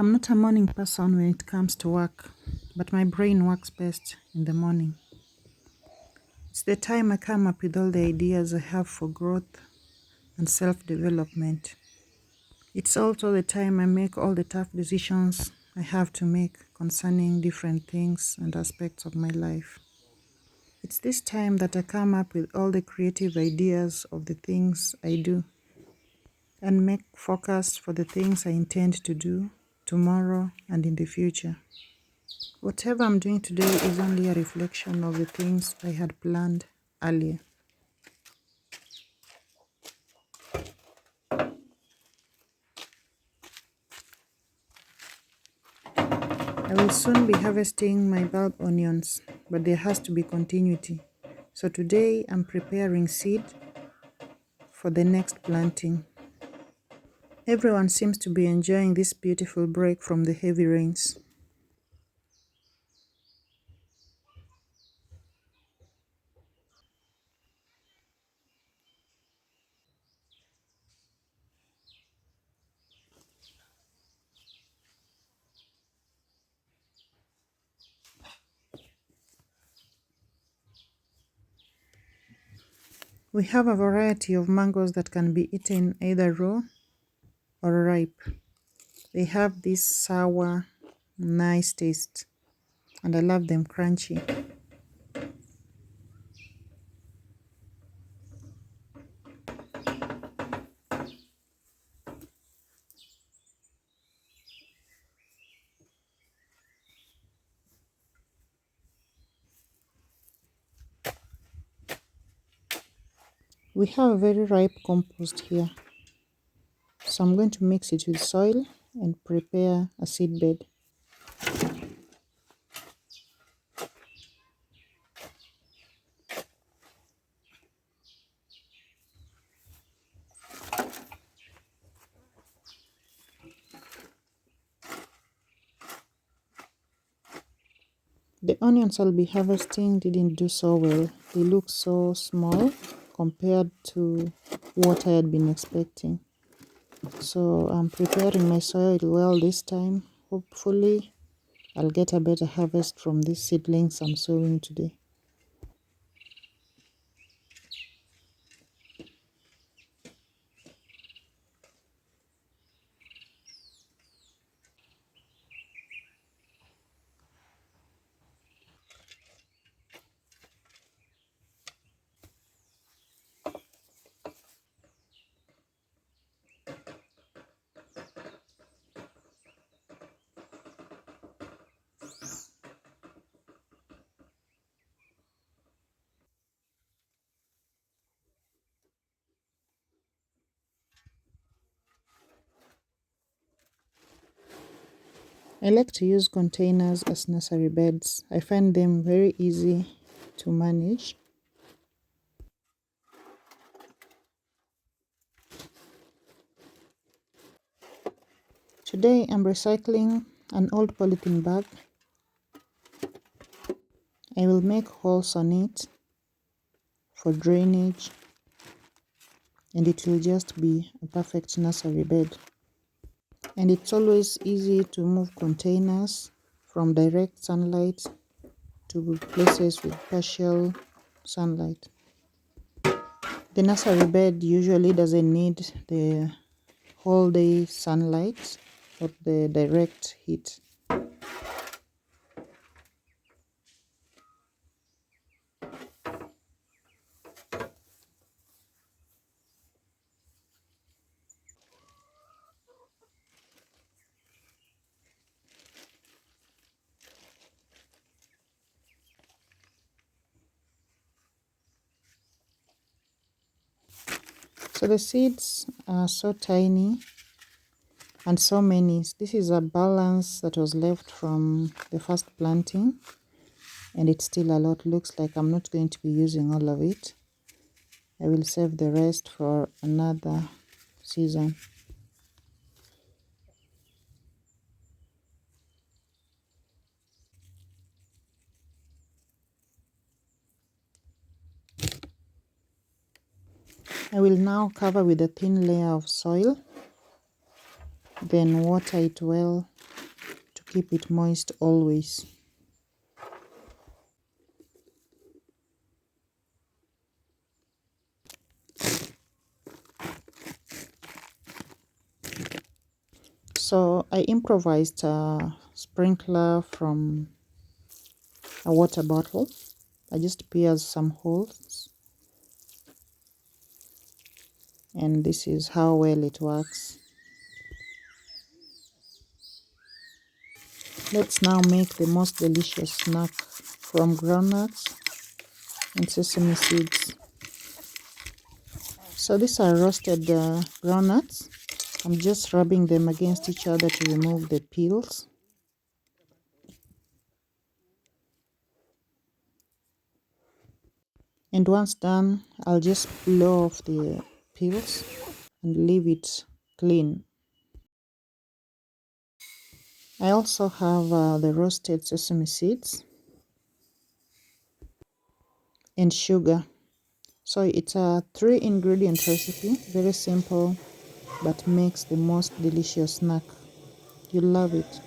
I'm not a morning person when it comes to work, but my brain works best in the morning. It's the time I come up with all the ideas I have for growth and self-development. It's also the time I make all the tough decisions I have to make concerning different things and aspects of my life. It's this time that I come up with all the creative ideas of the things I do and make focus for the things I intend to do tomorrow and in the future. Whatever I'm doing today is only a reflection of the things I had planned earlier. I will soon be harvesting my bulb onions, but there has to be continuity. So today I'm preparing seed for the next planting. Everyone seems to be enjoying this beautiful break from the heavy rains. We have a variety of mangoes that can be eaten either raw or ripe. They have this sour, nice taste, and I love them crunchy. We have a very ripe compost here, so I'm going to mix it with soil and prepare a seed bed. The onions I'll be harvesting didn't do so well. They look so small compared to what I had been expecting. So I'm preparing my soil well this time. Hopefully I'll get a better harvest from these seedlings I'm sowing today. I like to use containers as nursery beds. I find them very easy to manage. Today I'm recycling an old polythene bag. I will make holes on it for drainage, and it will just be a perfect nursery bed. And it's always easy to move containers from direct sunlight to places with partial sunlight. The nursery bed usually doesn't need the whole day sunlight or the direct heat. So the seeds are so tiny and so many. This is a balance that was left from the first planting, and it's still a lot. Looks like I'm not going to be using all of it. I will save the rest for another season. I will now cover with a thin layer of soil Then water it well to keep it moist always. So I improvised a sprinkler from a water bottle. I just pierced some holes, and this is how well it works. Let's now make the most delicious snack from groundnuts and sesame seeds. So these are roasted groundnuts. I'm just rubbing them against each other to remove the peels. And once done, I'll just blow off the peels and leave it clean. I also have the roasted sesame seeds and sugar. So it's a 3-ingredient recipe, very simple, but makes the most delicious snack. You'll love it.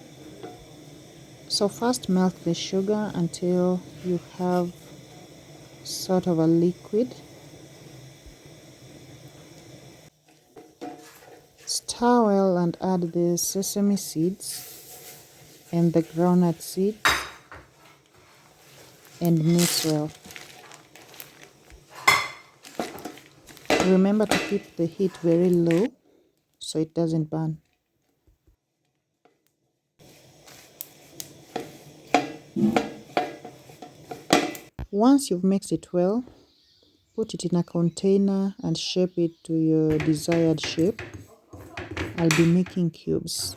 So first melt the sugar until you have sort of a liquid. Stir well and add the sesame seeds and the groundnut seeds and mix well. Remember to keep the heat very low so it doesn't burn. Once you've mixed it well, put it in a container and shape it to your desired shape. I'll be making cubes.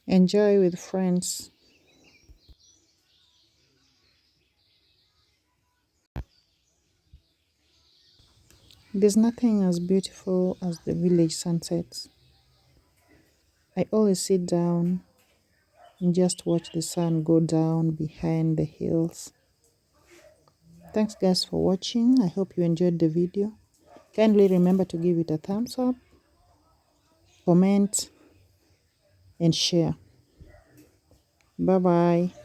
Enjoy with friends. There's nothing as beautiful as the village sunsets. I always sit down and just watch the sun go down behind the hills. Thanks guys for watching. I hope you enjoyed the video. Kindly remember to give it a thumbs up, comment, and share. Bye bye.